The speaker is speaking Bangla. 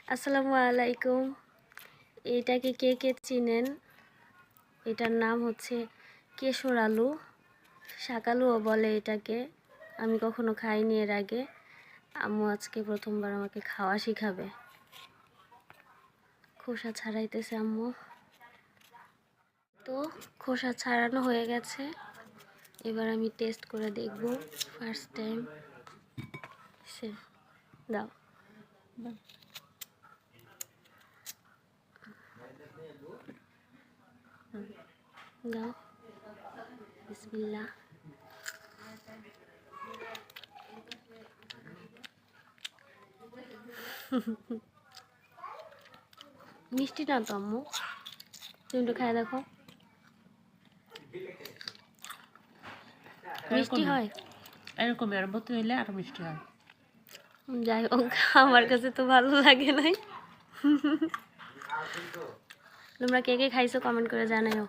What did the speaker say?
আসসালামু আলাইকুম। এটাকে কে কে চিনেন? এটার নাম হচ্ছে কেশর আলু, শাকালুও বলে এটাকে। আমি কখনো খাইনি এর আগে। আম্মু আজকে প্রথমবার আমাকে খাওয়া শিখাবে। খোসা ছাড়াইতেছে আম্মু। তো খোসা ছাড়ানো হয়ে গেছে, এবার আমি টেস্ট করে দেখব। First time. সে দাও দাও, বিসমিল্লাহ। মিষ্টি না তো আম্মু, তুমি একটু খাই দেখো। মিষ্টি হয় এরকম আর মতো হইলে আরো মিষ্টি হয়। যাই হোক, আমার কাছে তো ভালো লাগে নাই। তোমরা কে কে খাইছো কমেন্ট করে জানাও।